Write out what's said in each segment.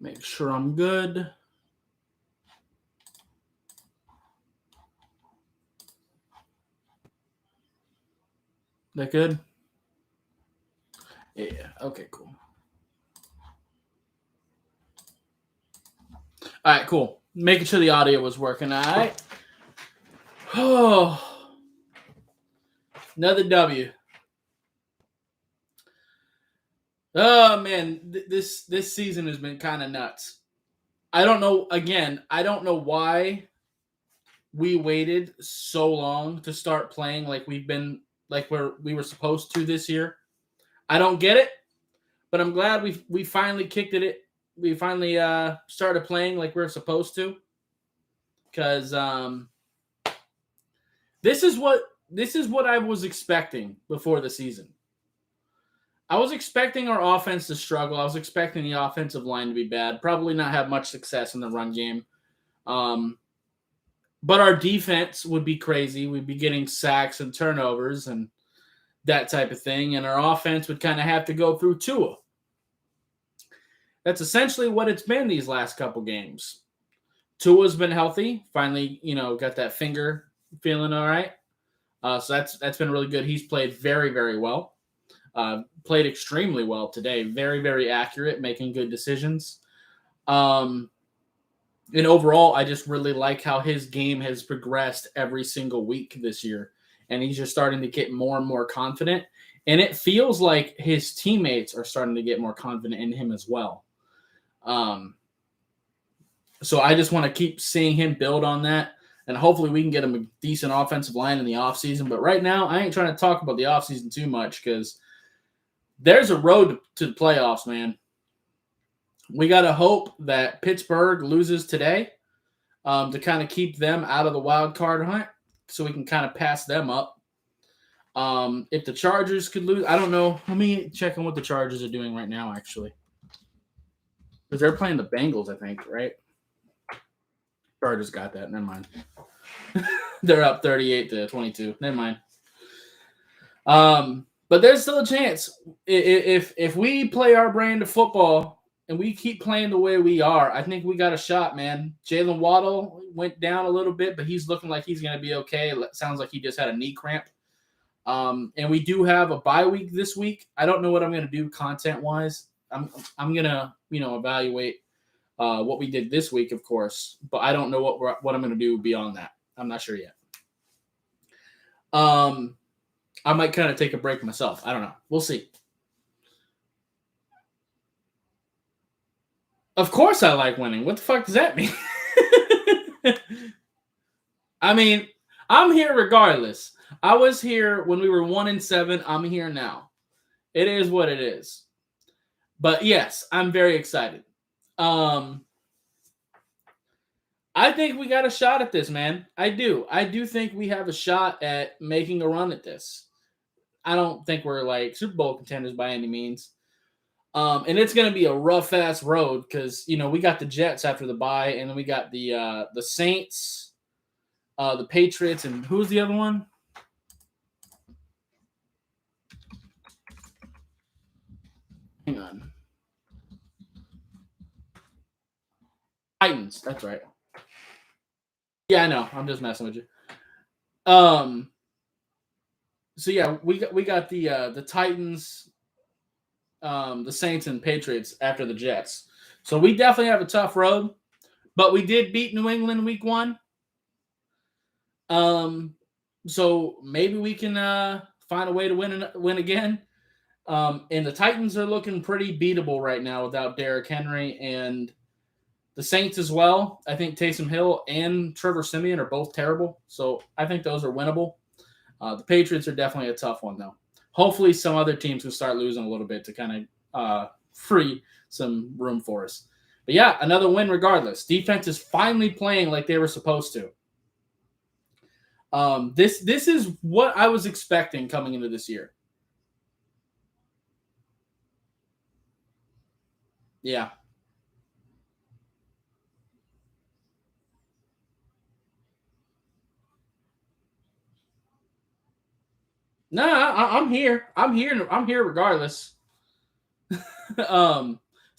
Make sure I'm good. That good? Yeah. Okay, cool. All right, cool. Making sure the audio was working. All right. Oh, another W. Oh man, this season has been kind of nuts. I don't know. Again, I don't know why we waited so long to start playing like we were supposed to this year. I don't get it, but I'm glad we finally kicked it. We finally started playing like we're supposed to, because this is what I was expecting before the season. I was expecting our offense to struggle. I was expecting the offensive line to be bad, probably not have much success in the run game. But our defense would be crazy. We'd be getting sacks and turnovers and that type of thing. And our offense would kind of have to go through Tua. That's essentially what it's been these last couple games. Tua's been healthy. Finally, got that finger feeling all right. So that's been really good. He's played very, very well. Played extremely well today. Very, very accurate, making good decisions. And overall, I just really like how his game has progressed every single week this year. And he's just starting to get more and more confident. And it feels like his teammates are starting to get more confident in him as well. So I just want to keep seeing him build on that. And hopefully we can get him a decent offensive line in the offseason. But right now, I ain't trying to talk about the offseason too much because there's a road to the playoffs, man. We got to hope that Pittsburgh loses today to kind of keep them out of the wild card hunt so we can kind of pass them up. If the Chargers could lose, I don't know. Let me check on what the Chargers are doing right now, actually. Because they're playing the Bengals, I think, right? Chargers got that. Never mind. They're up 38-22. Never mind. But there's still a chance. If we play our brand of football and we keep playing the way we are, I think we got a shot, man. Jalen Waddle went down a little bit, but he's looking like he's going to be okay. It sounds like he just had a knee cramp. And we do have a bye week this week. I don't know what I'm going to do content-wise. I'm going to, evaluate what we did this week, of course, but I don't know what I'm going to do beyond that. I'm not sure yet. I might kind of take a break myself. I don't know. We'll see. Of course I like winning. What the fuck does that mean? I mean, I'm here regardless. I was here when we were 1-7. I'm here now. It is what it is. But yes, I'm very excited. I think we got a shot at this, man. I do. I do think we have a shot at making a run at this. I don't think we're like Super Bowl contenders by any means. And it's going to be a rough ass road because we got the Jets after the bye, and then we got the Saints, the Patriots, and who's the other one? Hang on, Titans. That's right. Yeah, I know. I'm just messing with you. So yeah, we got the Titans, the Saints, and Patriots after the Jets. So we definitely have a tough road, but we did beat New England week 1. So maybe we can find a way to win again. And the Titans are looking pretty beatable right now without Derrick Henry, and the Saints as well. I think Taysom Hill and Trevor Siemian are both terrible, so I think those are winnable. The Patriots are definitely a tough one, though. Hopefully some other teams will start losing a little bit to kind of free some room for us. But yeah, another win regardless. Defense is finally playing like they were supposed to. This is what I was expecting coming into this year. Yeah. No, I'm here. I'm here regardless.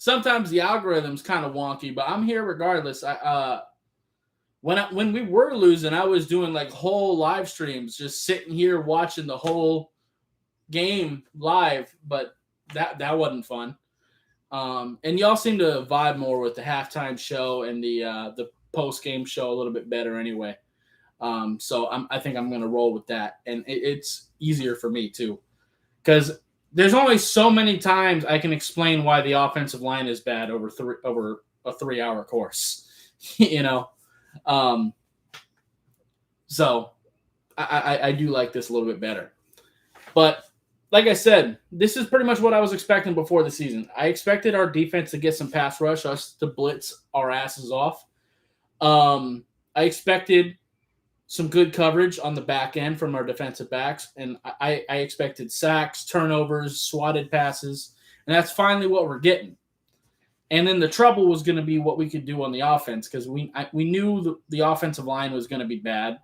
sometimes the algorithm's kind of wonky, but I'm here regardless. When we were losing, I was doing like whole live streams, just sitting here watching the whole game live, but that wasn't fun. And y'all seem to vibe more with the halftime show and the post game show a little bit better anyway. So I think I'm gonna roll with that, and it's easier for me too, because there's only so many times I can explain why the offensive line is bad over a 3-hour course, So I do like this a little bit better, but like I said, this is pretty much what I was expecting before the season. I expected our defense to get some pass rush, us to blitz our asses off. I expected some good coverage on the back end from our defensive backs, and I expected sacks, turnovers, swatted passes, and that's finally what we're getting. And then the trouble was going to be what we could do on the offense, because we knew the offensive line was going to be bad.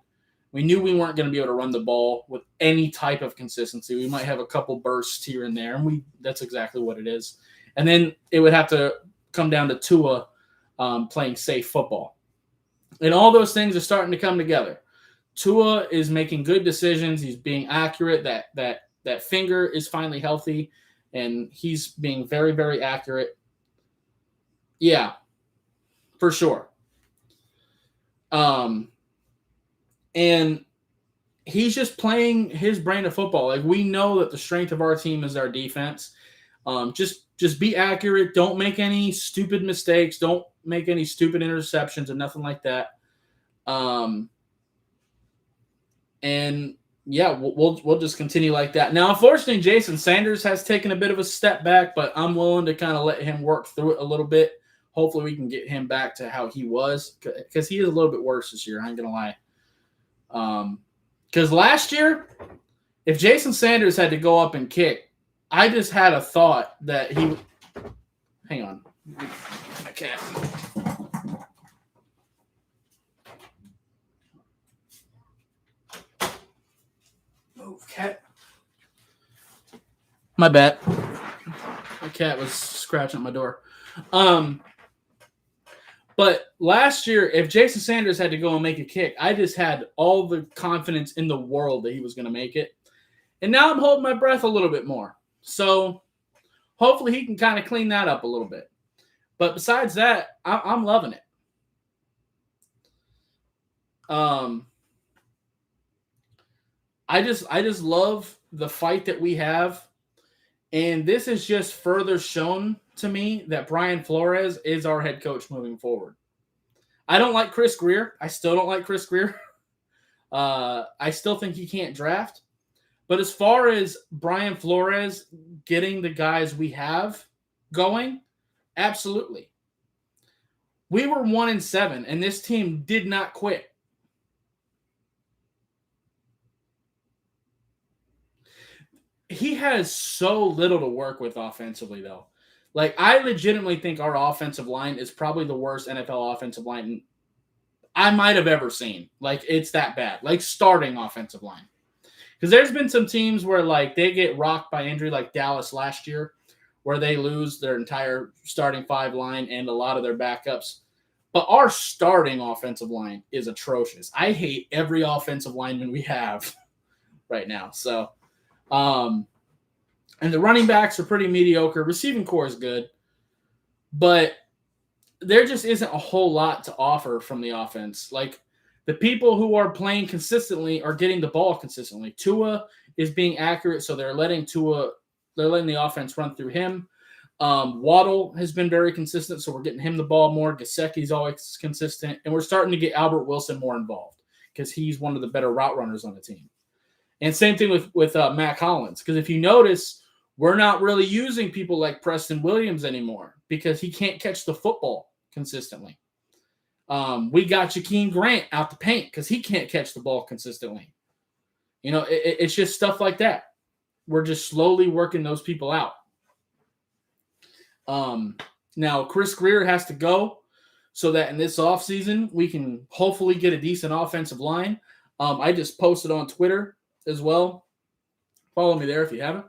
We knew we weren't going to be able to run the ball with any type of consistency. We might have a couple bursts here and there, and that's exactly what it is. And then it would have to come down to Tua playing safe football. And all those things are starting to come together. Tua is making good decisions. He's being accurate. That finger is finally healthy, and he's being very, very accurate. Yeah, for sure. And he's just playing his brand of football. Like, we know that the strength of our team is our defense. Just be accurate. Don't make any stupid mistakes. Don't make any stupid interceptions or nothing like that. And yeah, we'll just continue like that. Now, unfortunately, Jason Sanders has taken a bit of a step back, but I'm willing to kind of let him work through it a little bit. Hopefully we can get him back to how he was, because he is a little bit worse this year. I ain't going to lie. Because last year, if Jason Sanders had to go up and kick, I just had a thought that he would. Hang on. I can't. Move, cat. My bad. My cat was scratching at my door. But last year, if Jason Sanders had to go and make a kick, I just had all the confidence in the world that he was going to make it. And now I'm holding my breath a little bit more. So hopefully he can kind of clean that up a little bit. But besides that, I'm loving it. I just love the fight that we have. And this is just further shown to me that Brian Flores is our head coach moving forward. I don't like Chris Grier. I still don't like Chris Grier. I still think he can't draft. But as far as Brian Flores getting the guys we have going, absolutely. We were 1-7, and this team did not quit. He has so little to work with offensively, though. Like, I legitimately think our offensive line is probably the worst NFL offensive line I might have ever seen. Like, it's that bad. Like, starting offensive line. Because there's been some teams where, like, they get rocked by injury, like Dallas last year, where they lose their entire starting 5 line and a lot of their backups. But our starting offensive line is atrocious. I hate every offensive lineman we have right now. So, and the running backs are pretty mediocre. Receiving core is good. But there just isn't a whole lot to offer from the offense. Like, the people who are playing consistently are getting the ball consistently. Tua is being accurate, so they're letting the offense run through him. Waddle has been very consistent, so we're getting him the ball more. Gesicki's always consistent, and we're starting to get Albert Wilson more involved because he's one of the better route runners on the team. And same thing with Mac Hollins, because if you notice, we're not really using people like Preston Williams anymore because he can't catch the football consistently. We got Jakeem Grant out the paint because he can't catch the ball consistently. You know, it's just stuff like that. We're just slowly working those people out. Now, Chris Grier has to go so that in this offseason we can hopefully get a decent offensive line. I just posted on Twitter as well. Follow me there if you haven't.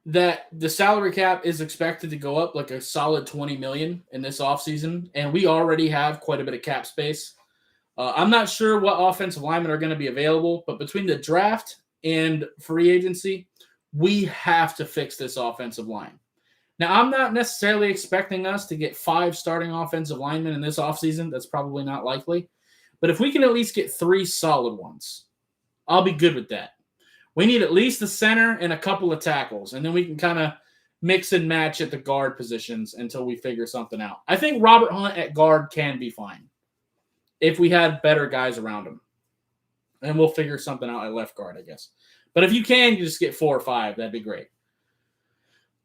that the salary cap is expected to go up like a solid 20 million in this offseason, and we already have quite a bit of cap space. I'm not sure what offensive linemen are going to be available, but between the draft and free agency, we have to fix this offensive line. Now, I'm not necessarily expecting us to get 5 starting offensive linemen in this offseason. That's probably not likely. But if we can at least get 3 solid ones, I'll be good with that. We need at least a center and a couple of tackles, and then we can kind of mix and match at the guard positions until we figure something out. I think Robert Hunt at guard can be fine if we had better guys around him. And we'll figure something out at left guard, I guess. But if you can, you just get 4 or 5. That'd be great.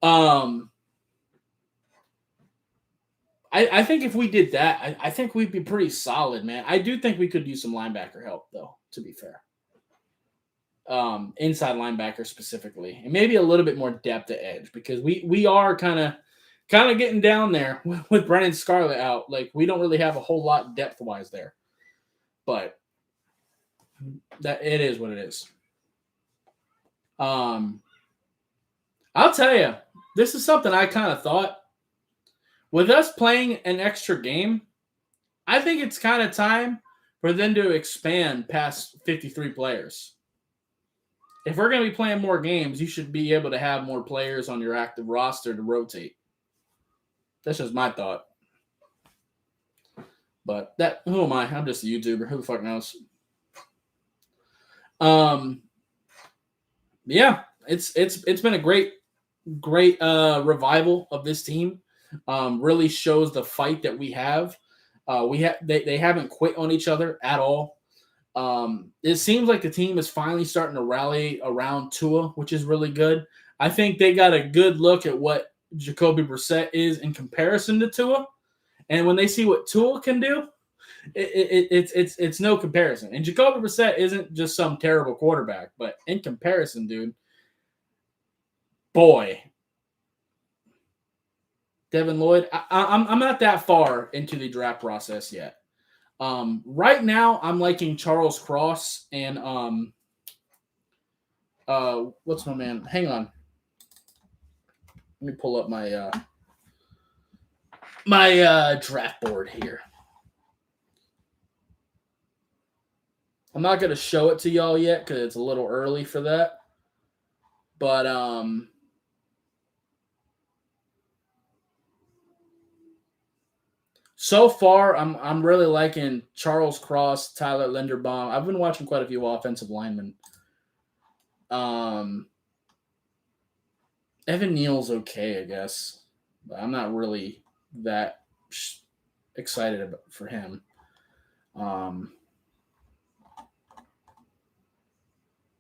I think if we did that, I think we'd be pretty solid, man. I do think we could use some linebacker help, though, to be fair. Inside linebacker specifically, and maybe a little bit more depth at edge, because we are kind of getting down there with Brennan Scarlett out. Like, we don't really have a whole lot depth wise there, but that it is what it is. I'll tell you, this is something I kind of thought. With us playing an extra game, I think it's kind of time for them to expand past 53 players. If we're going to be playing more games, you should be able to have more players on your active roster to rotate. That's just my thought. But who am I? I'm just a YouTuber. Who the fuck knows? Yeah, it's been a great revival of this team. Really shows the fight that we have. They haven't quit on each other at all. It seems like the team is finally starting to rally around Tua, which is really good. I think they got a good look at what Jacoby Brissett is in comparison to Tua, and when they see what Tua can do, it's no comparison. And Jacoby Brissett isn't just some terrible quarterback, but in comparison, dude, boy, Devin Lloyd, I'm not that far into the draft process yet. Right now, I'm liking Charles Cross and what's my man? Hang on, let me pull up my draft board here. I'm not gonna show it to y'all yet because it's a little early for that, but so far, I'm really liking Charles Cross, Tyler Linderbaum. I've been watching quite a few offensive linemen. Evan Neal's okay, I guess, but I'm not really that excited for him.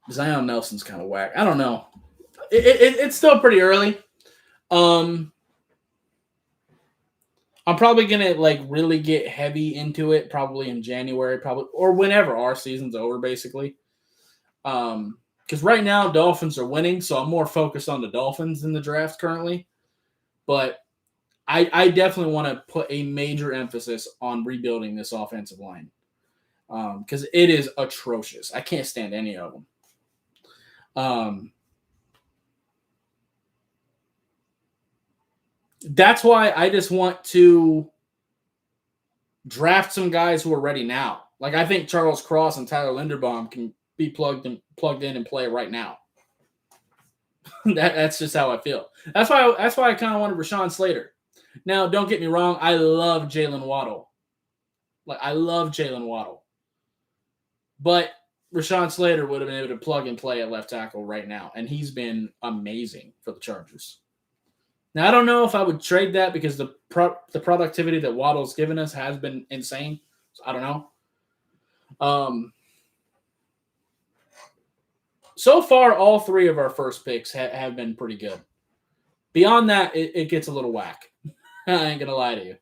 Zion Nelson's kind of whack. I don't know. It's still pretty early. I'm probably gonna really get heavy into it probably in January, or whenever our season's over, basically. Because right now Dolphins are winning, so I'm more focused on the Dolphins in the draft currently. But I definitely want to put a major emphasis on rebuilding this offensive line because it is atrocious. I can't stand any of them. That's why I just want to draft some guys who are ready now. Like, I think Charles Cross and Tyler Linderbaum can be plugged in and play right now. That's just how I feel. That's why I kind of wanted Rashawn Slater. Now, don't get me wrong. I love Jalen Waddle. But Rashawn Slater would have been able to plug and play at left tackle right now, and he's been amazing for the Chargers. Now, I don't know if I would trade that because the productivity that Waddle's given us has been insane. So I don't know. So far, all 3 of our first picks have been pretty good. Beyond that, it gets a little whack. I ain't going to lie to you.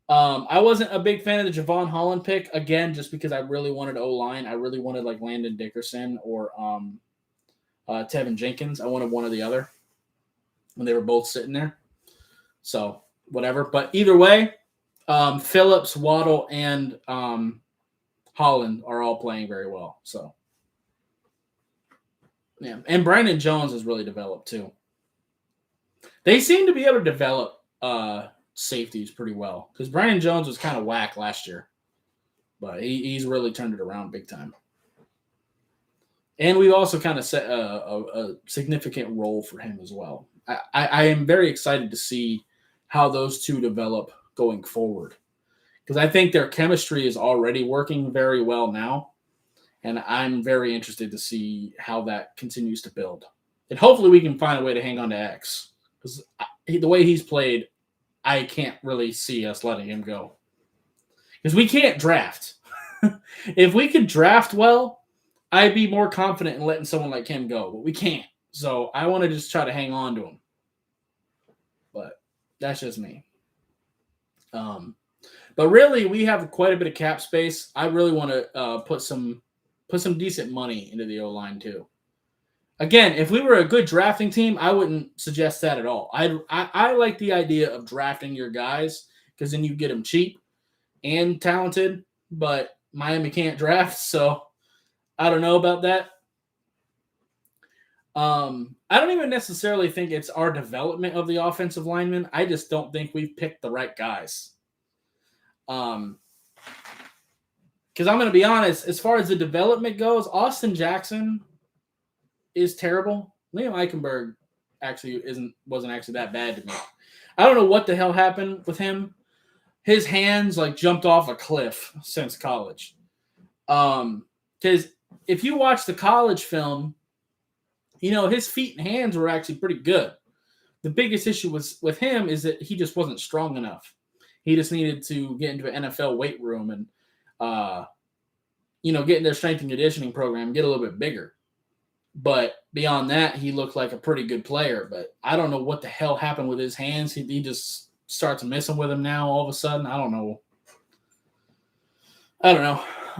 I wasn't a big fan of the Javon Holland pick, again, just because I really wanted O-line. I really wanted Landon Dickerson or Tevin Jenkins. I wanted one or the other when they were both sitting there. So, whatever. But either way, Phillips, Waddle, and Holland are all playing very well. So, Yeah, and Brandon Jones has really developed too. They seem to be able to develop safeties pretty well because Brandon Jones was kind of whack last year, but he's really turned it around big time. And we've also kind of set a significant role for him as well. I am very excited to see how those two develop going forward because I think their chemistry is already working very well now. And I'm very interested to see how that continues to build. And hopefully we can find a way to hang on to X because the way he's played, I can't really see us letting him go because we can't draft. If we could draft well, I'd be more confident in letting someone like him go, but we can't. So I want to just try to hang on to him. But that's just me. But really, we have quite a bit of cap space. I really want to put some decent money into the O-line too. Again, if we were a good drafting team, I wouldn't suggest that at all. I like the idea of drafting your guys because then you get them cheap and talented, but Miami can't draft, so I don't know about that. I don't even necessarily think it's our development of the offensive linemen. I just don't think we've picked the right guys. Because I'm going to be honest, as far as the development goes, Austin Jackson is terrible. Liam Eichenberg actually wasn't actually that bad to me. I don't know what the hell happened with him. His hands like jumped off a cliff since college. Because if you watch the college film, you know, his feet and hands were actually pretty good. The biggest issue with him is that he just wasn't strong enough. He just needed to get into an NFL weight room and, get in their strength and conditioning program, get a little bit bigger. But beyond that, he looked like a pretty good player. But I don't know what the hell happened with his hands. He just starts messing with them now all of a sudden. I don't know.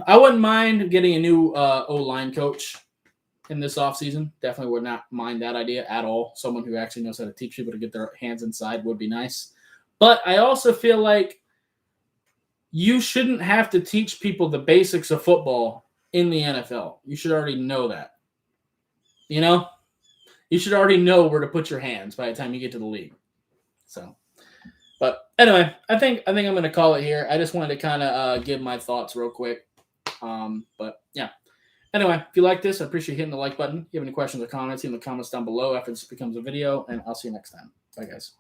I wouldn't mind getting a new O-line coach in this offseason. Definitely would not mind that idea at all. Someone who actually knows how to teach people to get their hands inside would be nice. But I also feel like you shouldn't have to teach people the basics of football in the NFL. You should already know that. You know? You should already know where to put your hands by the time you get to the league. So, but anyway, I think I'm going to call it here. I just wanted to kind of give my thoughts real quick. But yeah. Anyway, if you like this, I appreciate hitting the like button. If you have any questions or comments, leave in the comments down below after this becomes a video, and I'll see you next time. Bye, guys.